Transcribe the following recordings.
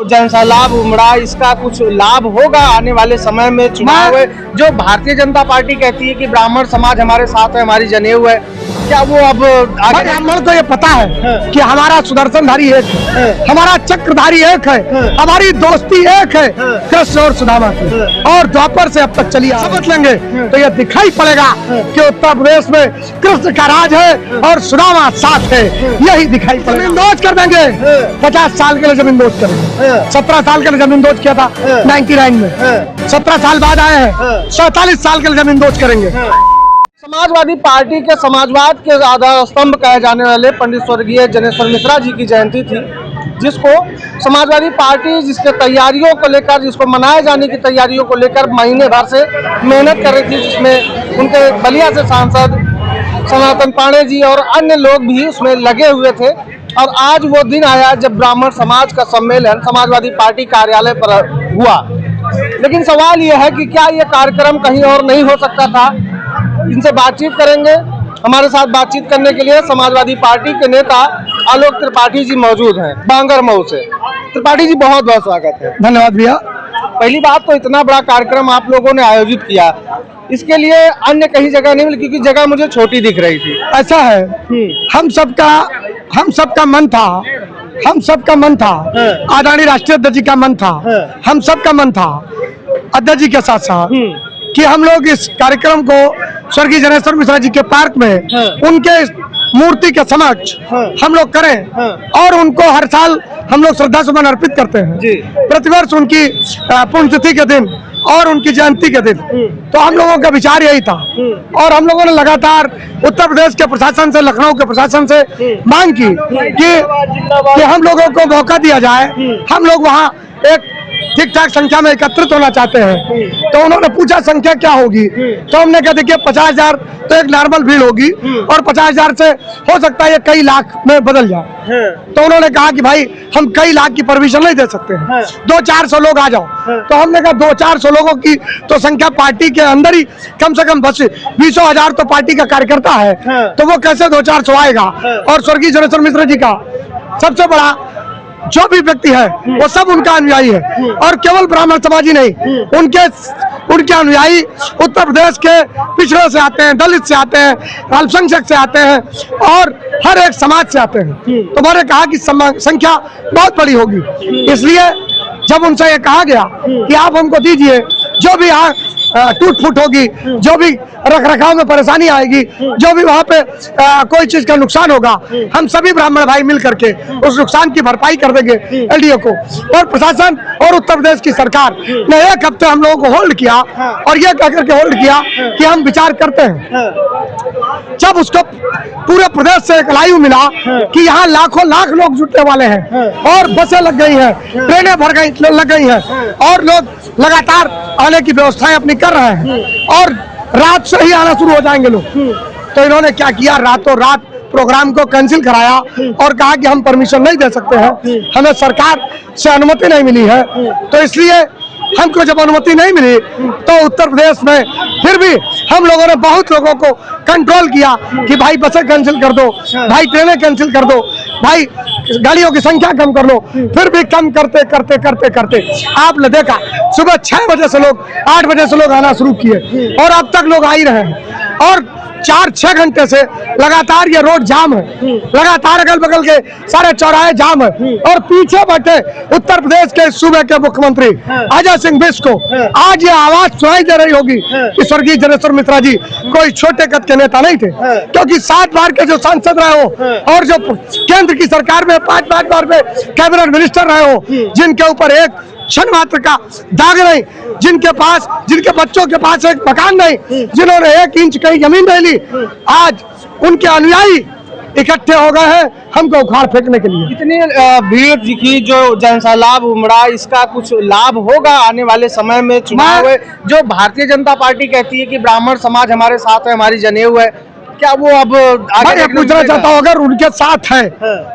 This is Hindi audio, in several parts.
जनसैलाब उमड़ा, इसका कुछ लाभ होगा आने वाले समय में चुनाव है? जो भारतीय जनता पार्टी कहती है कि ब्राह्मण समाज हमारे साथ है, हमारी जनेऊ है, क्या वो अब आगे? ब्राह्मण को ये पता है कि हमारा सुदर्शनधारी एक है, हमारा चक्रधारी एक है, हमारी दोस्ती एक है, कृष्ण और सुदामा की, और द्वापर से अब तक चली समझ लेंगे तो ये दिखाई पड़ेगा कि उत्तर प्रदेश में कृष्ण का राज है और सुदामा साथ है, यही दिखाई पड़ेगा। जमीन दोज कर देंगे, 50 साल के लिए जमीन दोज करेंगे। 17 साल के लिए जमीन दोज किया था 99 में, 17 साल बाद आए हैं, 47 साल के लिए जमीन दोज करेंगे। समाजवादी पार्टी के समाजवाद के आधार स्तंभ कहे जाने वाले पंडित स्वर्गीय जनेश्वर मिश्रा जी की जयंती थी, जिसको समाजवादी पार्टी जिसके तैयारियों को लेकर, जिसको मनाए जाने की तैयारियों को लेकर महीने भर से मेहनत कर रही थी, जिसमें उनके बलिया से सांसद सनातन पांडे जी और अन्य लोग भी उसमें लगे हुए थे। और आज वो दिन आया जब ब्राह्मण समाज का सम्मेलन समाजवादी पार्टी कार्यालय पर हुआ। लेकिन सवाल ये है कि क्या ये कार्यक्रम कहीं और नहीं हो सकता था? इनसे बातचीत करेंगे। हमारे साथ बातचीत करने के लिए समाजवादी पार्टी के नेता आलोक त्रिपाठी जी मौजूद हैं बांगर मऊ से। त्रिपाठी जी, बहुत बहुत स्वागत है। धन्यवाद भैया। पहली बात तो इतना बड़ा कार्यक्रम आप लोगों ने आयोजित किया, इसके लिए अन्य कहीं जगह नहीं मिली, क्योंकि जगह मुझे छोटी दिख रही थी। ऐसा है, हम सबका मन था, आदरणीय राष्ट्रीय अध्यक्ष जी का मन था, हम सबका मन था अध्यक्ष जी के साथ साथ कि हम लोग इस कार्यक्रम को स्वर्गीय जनेश्वर मिश्रा जी के पार्क में उनके मूर्ति के समक्ष हम लोग करें और उनको हर साल हम लोग श्रद्धा सुमन अर्पित करते हैं प्रतिवर्ष उनकी पुण्यतिथि के दिन और उनकी जयंती के दिन। तो हम लोगों का विचार यही था और हम लोगों ने लगातार उत्तर प्रदेश के प्रशासन से, लखनऊ के प्रशासन से मांग की कि हम लोगों को मौका दिया जाए, हम लोग वहाँ एक ठीक ठाक संख्या में एकत्रित होना चाहते हैं। तो उन्होंने पूछा संख्या क्या होगी, तो हमने कहा देखिए 50,000 तो एक नॉर्मल भीड़ होगी और 50,000 से हो सकता है ये कई लाख में बदल जाए। तो उन्होंने कहा कि भाई हम कई लाख की परमिशन नहीं दे सकते हैं, 200-400 लोग आ जाओ। तो हमने कहा 200-400 लोगों की तो संख्या पार्टी के अंदर ही कम से कम 20,000 तो पार्टी का कार्यकर्ता है, तो वो कैसे 200-400 आएगा। और स्वर्गीय जनेश्वर मिश्रा जी का सबसे बड़ा जो भी व्यक्ति है वो सब उनका अनुयायी है और केवल ब्राह्मण समाज ही नहीं, उनके अनुयायी उत्तर प्रदेश के पिछड़े से आते हैं, दलित से आते हैं, अल्पसंख्यक से आते हैं और हर एक समाज से आते हैं। तो मैंने कहा कि संख्या बहुत बड़ी होगी, इसलिए जब उनसे ये कहा गया कि आप हमको दीजिए, जो भी टूट फूट होगी, जो भी रख रखाव में परेशानी आएगी, जो भी वहाँ पे कोई चीज का नुकसान होगा, हम सभी ब्राह्मण भाई मिल करके उस नुकसान की भरपाई कर देंगे एलडीओ को। और प्रशासन और उत्तर प्रदेश की सरकार ने 1 हफ्ते हम लोगों को होल्ड किया और ये कह करके होल्ड किया कि हम विचार करते हैं। जब उसको पूरे प्रदेश से एक लाइव मिला कि यहाँ लाखों लाख लोग जुटने वाले हैं और बसें लग गई हैं, ट्रेनें लग गई हैं और लोग लगातार आने की व्यवस्थाएं अपनी कर रहे हैं और रात से ही आना शुरू हो जाएंगे लोग। तो इन्होंने क्या किया, रातों रात प्रोग्राम को कैंसिल कराया और कहा कि हम परमिशन नहीं दे सकते हैं, हमें सरकार से अनुमति नहीं मिली है। तो इसलिए हमको जब अनुमति नहीं मिली तो उत्तर प्रदेश में फिर भी हम लोगों ने बहुत लोगों को कंट्रोल किया कि भाई बसें कैंसिल कर दो, भाई ट्रेनें कैंसिल कर दो, भाई गाड़ियों की संख्या कम कर लो। फिर भी कम करते करते करते करते आपने देखा सुबह 6 बजे से लोग 8 बजे से लोग आना शुरू किए और अब तक लोग आ ही रहे हैं और 4-6 घंटे से लगातार ये रोड जाम है, लगातार अगल बगल के सारे चौराहे जाम है और पीछे बैठे उत्तर प्रदेश के सूबे के मुख्यमंत्री अजय सिंह बिष्ट को आज ये आवाज सुनाई दे रही होगी कि स्वर्गीय जनेश्वर मिश्रा जी कोई छोटे कद के नेता नहीं थे, क्योंकि 7 बार के जो सांसद रहे हो और जो केंद्र की सरकार में 5-5 बार में कैबिनेट मिनिस्टर रहे हो, जिनके ऊपर एक क्षण मात्र का दाग नहीं, जिनके बच्चों के पास एक मकान नहीं, जिन्होंने 1 इंच कहीं जमीन नहीं ली, आज उनके अनुयायी इकट्ठे हो गए हैं हमको उखाड़ फेंकने के लिए। इतनी भीड़ दिखी, जो जनसैलाब उमड़ा, इसका कुछ लाभ होगा आने वाले समय में चुनाव है? जो भारतीय जनता पार्टी कहती है कि ब्राह्मण समाज हमारे साथ है, हमारी जनेऊ है, क्या वो अब आगे मैं पूछना चाहता हूँ, अगर उनके साथ है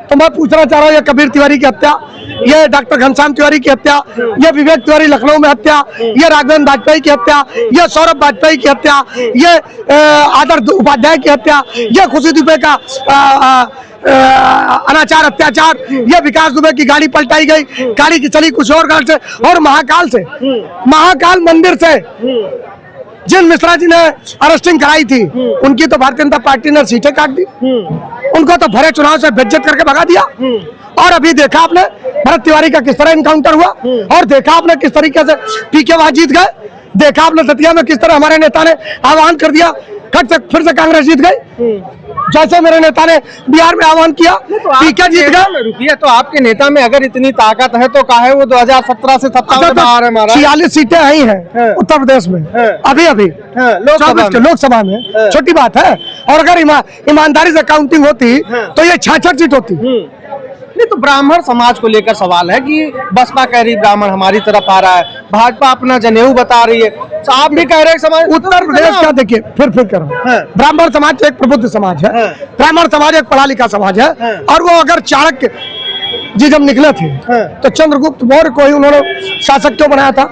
तो मैं पूछना चाह रहा हूँ, ये कबीर तिवारी की हत्या, ये डॉक्टर घनश्याम तिवारी की हत्या, ये विवेक तिवारी लखनऊ में हत्या, ये राघवेंद्र वाजपेयी की हत्या, ये सौरभ वाजपेयी की हत्या, ये आदर्श उपाध्याय की हत्या, ये खुशी दुबे का अनाचार अत्याचार, ये विकास दुबे की गाड़ी पलटाई गई, गाड़ी की चली कुछ और गाड़ी से, और महाकाल से, महाकाल मंदिर से जिन मिश्रा जी ने अरेस्टिंग कराई थी, उनकी तो भारतीय जनता पार्टी ने सीटें काट दी, उनको तो भरे चुनाव से बेइज्जत करके भगा दिया। और अभी देखा आपने भरत तिवारी का किस तरह इनकाउंटर हुआ, और देखा आपने किस तरीके से पीके वहां जीत गए, देखा आपने दतिया में किस तरह हमारे नेता ने आह्वान कर दिया, फिर से कांग्रेस जीत गई, जैसे मेरे नेता ने बिहार में आह्वान किया, पीके जीत गए। रुकिए, तो आपके नेता में अगर इतनी ताकत है तो काहे वो 2017 से 27 में बाहर है हमारा? 46 सीटें आई हैं उत्तर प्रदेश में अभी अभी लोकसभा में, छोटी बात है। और अगर ईमानदारी से काउंटिंग होती तो ये 66 सीट होती। नहीं, तो ब्राह्मण समाज को लेकर सवाल है कि बसपा कह रही ब्राह्मण हमारी तरफ आ रहा है, भाजपा अपना जनेऊ बता रही है, तो आप भी कह रहे हैं समाज उत्तर प्रदेश का देखिए, फिर करो, ब्राह्मण समाज एक प्रबुद्ध समाज है, ब्राह्मण समाज एक पढ़ा लिखा समाज है, और वो अगर चाणक्य जी जब निकले थे तो चंद्रगुप्त मौर्य को ही उन्होंने शासक क्यों बनाया था,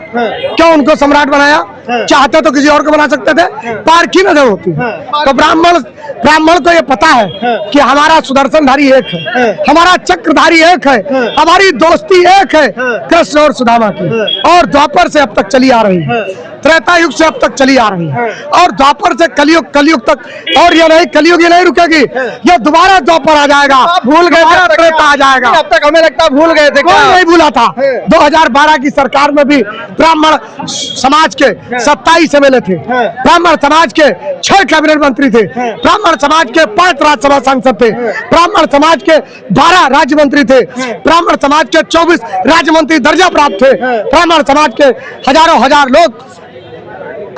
क्यों उनको सम्राट बनाया? चाहते तो किसी और को बना सकते थे, पारखी नजर होती। तो ब्राह्मण को ये पता है कि हमारा सुदर्शनधारी एक है, हमारा चक्रधारी एक है, हमारी दोस्ती एक है कृष्ण और सुदामा की, और द्वापर से अब तक चली आ रही है, त्रेता युग से अब तक चली आ रही है, और द्वापर से कलयुग तक, और ये नहीं कलयुग ये नहीं रुकेगी, ये दोबारा द्वापर आ जाएगा, भूल गए त्रेता आ जाएगा। अब तक हमें लगता है भूल गए थे, कोई नहीं भूला था। 2012 की सरकार में भी ब्राह्मण समाज के 27 एमएलए थे, ब्राह्मण समाज के 6 कैबिनेट मंत्री थे, ब्राह्मण समाज के 5 राज्यसभा सांसद थे, ब्राह्मण समाज के 12 राज्य मंत्री थे, ब्राह्मण समाज के 24 राज्य मंत्री दर्जा प्राप्त थे, ब्राह्मण समाज के हजारों हजार लोग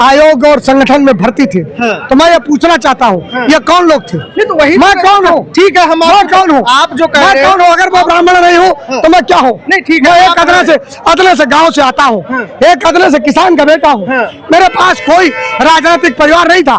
आयोग और संगठन में भर्ती थे। तो मैं ये पूछना चाहता हूँ, ये कौन लोग थे? नहीं, तो वही मैं कौन हूँ? ठीक है, मैं कौन हूँ? आप जो कह रहे हैं, कौन हूँ? अगर मैं ब्राह्मण नहीं हूँ तो मैं क्या हूँ? नहीं, ठीक है, मैं एक अदले से गांव से आता हूँ, एक अदले से किसान का बेटा हूँ, मेरे पास कोई राजनीतिक परिवार नहीं था,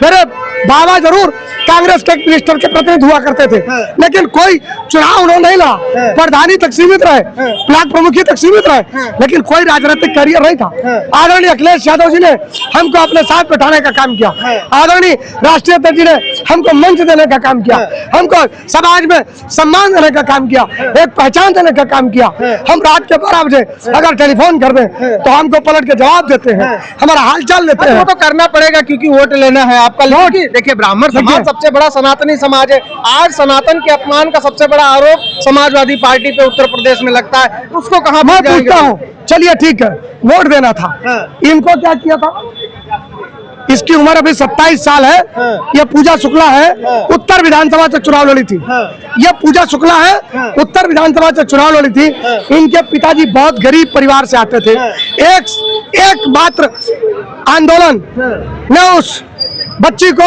मेरे बाबा जरूर कांग्रेस के मिनिस्टर के प्रतिनिधि हुआ करते थे, लेकिन कोई चुनाव उन्होंने नहीं लड़ा, प्रधानी तक सीमित रहे, ब्लॉक प्रमुखी तक सीमित रहे, लेकिन कोई राजनीतिक करियर नहीं था। आदरणीय अखिलेश यादव जी ने हमको अपने साथ बैठाने का काम किया, आदरणीय राष्ट्रीय अध्यक्ष जी ने हमको मंच देने का काम किया, हमको समाज में सम्मान देने का काम किया, एक पहचान देने का काम किया। हम रात के 12 बजे अगर टेलीफोन कर दें तो हमको पलट के जवाब देते हैं, हमारा हालचाल लेते हैं। वो तो करना पड़ेगा क्योंकि वोट लेना है आपका। देखिए, ब्राह्मण समाज सबसे बड़ा सनातनी समाज है, आज सनातन के अपमान का सबसे बड़ा आरोप समाजवादी पार्टी पे उत्तर प्रदेश में लगता है, उसको कहाँ मैं पूछता हूँ? चलिए ठीक है, वोट देना था, इनको क्या किया था? इसकी उम्र अभी 27 साल है, ये पूजा शुक्ला है, उत्तर विधानसभा से चुनाव लड़ी थी, ये पूजा शुक्ला है, उत्तर विधानसभा से चुनाव लड़ी थी। इनके पिताजी बहुत गरीब परिवार से आते थे, एक मात्र आंदोलन ने उस बच्ची को,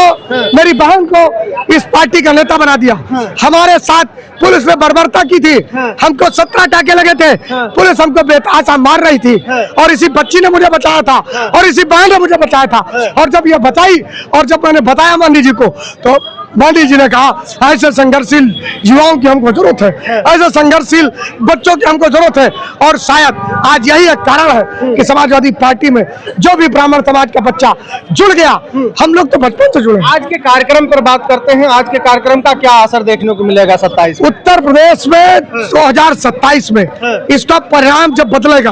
मेरी बहन को इस पार्टी का नेता बना दिया। हमारे साथ पुलिस ने बर्बरता की थी, हमको 17 टाके लगे थे, पुलिस हमको बेतहाशा मार रही थी, और इसी बच्ची ने मुझे बचाया था, और इसी बहन ने मुझे बचाया था। और जब ये बचाई और जब मैंने बताया मांडी जी को, तो मांडी जी ने कहा ऐसे संघर्षशील युवाओं की हमको जरूरत है, ऐसे संघर्षशील बच्चों की हमको जरूरत है। और शायद आज यही एक कारण है कि समाजवादी पार्टी में जो भी ब्राह्मण समाज का बच्चा जुड़ गया, हम लोग तो बचपन से जुड़े। आज के कार्यक्रम पर बात करते हैं, आज के कार्यक्रम का क्या असर देखने को मिलेगा 27 उत्तर प्रदेश में 2027 में इसका परिणाम जब बदलेगा,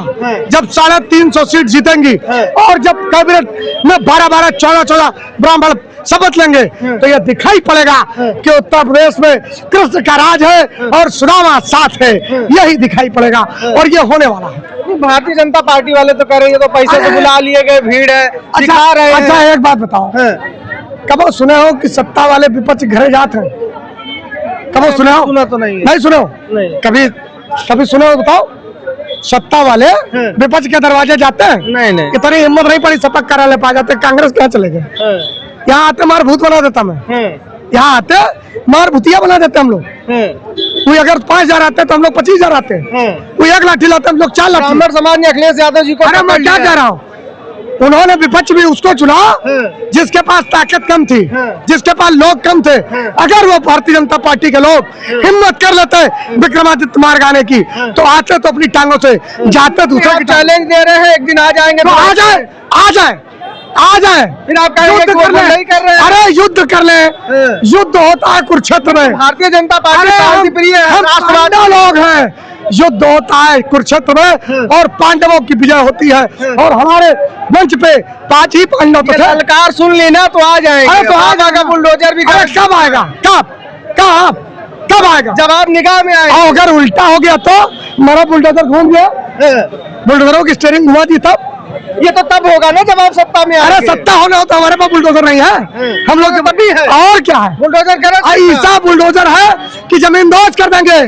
जब 350 सीट जीतेंगी, और जब कैबिनेट में 12-12, 14-14 ब्राह्मण शपथ लेंगे, तो यह दिखाई पड़ेगा कि उत्तर प्रदेश में कृष्ण का राज है और सुदामा साथ है, यही दिखाई पड़ेगा, और ये होने वाला है। भारतीय जनता पार्टी वाले तो कह रहे हैं तो पैसे से बुला लिए गए, भीड़ है, दिखा रहे हैं। अच्छा एक बात बताओ, कब सुने हो कि सत्ता वाले विपक्ष घरे जाते हैं? कब सुने हो? सुना तो नहीं सुने हो? कभी सुने हो? बताओ, सत्ता वाले विपक्ष के दरवाजे जाते हैं? नहीं। इतनी हिम्मत नहीं पड़ी, शपथ कार्यालय पा जाते, कांग्रेस क्या चले गए? यहाँ आते मार भूत बना देता मैं, यहाँ आते मार भूतिया बना देते हम लोग। कोई अगर 5,000 आते तो हम लोग 25,000 आते, कोई 1 लाठी लाते हम लोग 4 लाठी। ब्राह्मण समाज ने अखिलेश यादव जी को, अरे मैं क्या कह रहा हूँ, उन्होंने विपक्ष भी उसको चुना जिसके पास ताकत कम थी, जिसके पास लोग कम थे। अगर वो भारतीय जनता पार्टी के लोग हिम्मत कर लेते विक्रमादित्य मार्ग आने की तो आते तो अपनी टांगों से जाते दूसरे की। चैलेंज दे रहे हैं, एक दिन आ जाएंगे तो आ जाए, आ जाए, आ जाए, फिर आप कहेंगे कि वो नहीं कर रहे हैं। अरे युद्ध कर ले, युद्ध होता है कुरुक्षेत्र में। भारतीय जनता पार्टी शांतिप्रिय है, हम पांडव लोग हैं, युद्ध होता है कुरुक्षेत्र में और पांडवों की विजय होती है। और हमारे मंच पे 5 ही पांडव तो थे। सरकार सुन लेना तो आ जाएंगे। अरे तो आ जाएगा, बुलडोजर भी कब आएगा, कब कब कब आएगा? जवाब निगाह में आएगा। अगर उल्टा हो गया तो मेरा बुलडोजर घूम गया, बुलडोजरों की स्टीयरिंग घुमा दी तब। ये तो तब होगा ना जब आप सत्ता में आएंगे। अरे सत्ता होना हो तो हमारे पास बुलडोजर नहीं है, हम लोग के पास भी है। और क्या है, बुलडोजर करे ऐसा बुलडोजर है कि जमीन दोज कर देंगे।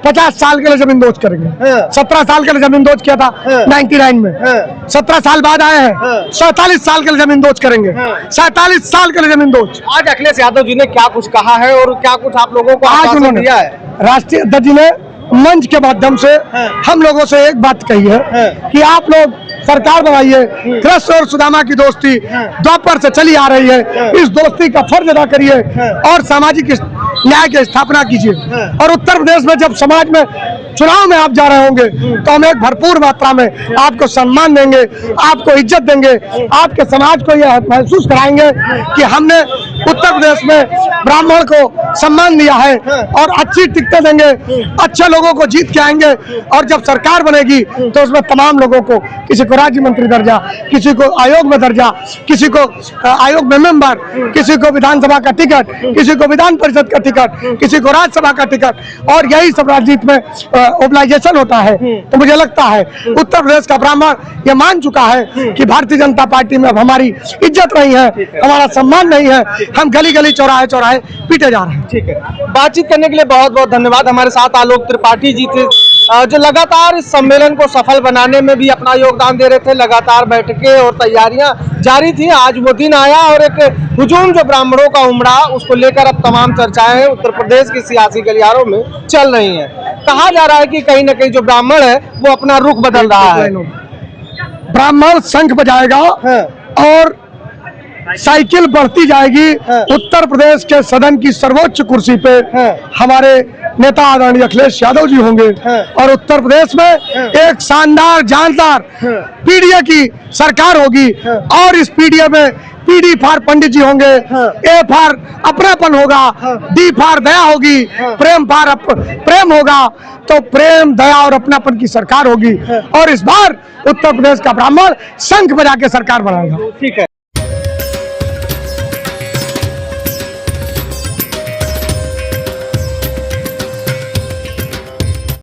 50 साल के लिए जमीन दोज करेंगे। 17 साल के लिए जमीन दोज किया था 99 में, 17 साल बाद आए हैं 47 साल के लिए जमीन दोज करेंगे। 47 साल के लिए जमीन दोज। आज अखिलेश यादव जी ने क्या कुछ कहा है और क्या कुछ आप लोगों को आज उन्होंने दिया है? राष्ट्रीय अध्यक्ष जी ने मंच के माध्यम से हम लोगों से एक बात कही है कि आप लोग सरकार बनाइए। कृष्ण और सुदामा की दोस्ती द्वापर से चली आ रही है, इस दोस्ती का फर्ज अदा करिए और सामाजिक न्याय की स्थापना कीजिए। और उत्तर प्रदेश में जब समाज में चुनाव में आप जा रहे होंगे तो हम एक भरपूर मात्रा में आपको सम्मान देंगे, आपको इज्जत देंगे, आपके समाज को यह महसूस कराएंगे कि हमने उत्तर प्रदेश में ब्राह्मण को सम्मान दिया है और अच्छी टिकटें देंगे, अच्छे लोगों को जीत के आएंगे। और जब सरकार बनेगी तो उसमें तमाम लोगों को, किसी को राज्य मंत्री दर्जा, किसी को आयोग में दर्जा, किसी को आयोग में मेंबर, किसी को विधानसभा का टिकट, किसी को विधान परिषद का टिकट, किसी को राज्यसभा का टिकट। और यही सब राजनीति में ओबलाइजेशन होता है। तो मुझे लगता है उत्तर प्रदेश का ब्राह्मण ये मान चुका है कि भारतीय जनता पार्टी में अब हमारी इज्जत नहीं है, हमारा सम्मान नहीं है, हम गली गली चौराहे चौराहे पीटे जा रहे हैं। ठीक है, बातचीत करने के लिए बहुत बहुत धन्यवाद। हमारे साथ आलोक त्रिपाठी जी थे जो लगातार इस सम्मेलन को सफल बनाने में भी अपना योगदान दे रहे थे। लगातार बैठकें और तैयारियां जारी थी। आज वो दिन आया और एक हुजूम जो ब्राह्मणों का उमड़ा, उसको लेकर अब तमाम चर्चाएं उत्तर प्रदेश की सियासी गलियारों में चल रही हैं। कहा जा रहा है कि कहीं न कहीं जो ब्राह्मण है वो अपना रुख बदल रहा है। ब्राह्मण शंख बजाएगा और साइकिल बढ़ती जाएगी। उत्तर प्रदेश के सदन की सर्वोच्च कुर्सी पे हमारे नेता आदरणीय अखिलेश यादव जी होंगे और उत्तर प्रदेश में एक शानदार जानदार पीडीए की सरकार होगी। और इस पीडीए में पीडी फार पंडित जी होंगे, ए फार अपनापन होगा, डी फार दया होगी, प्रेम फार प्रेम होगा। तो प्रेम, दया और अपनापन की सरकार होगी और इस बार उत्तर प्रदेश का ब्राह्मण शंख बजा के सरकार बनाएगा। ठीक है।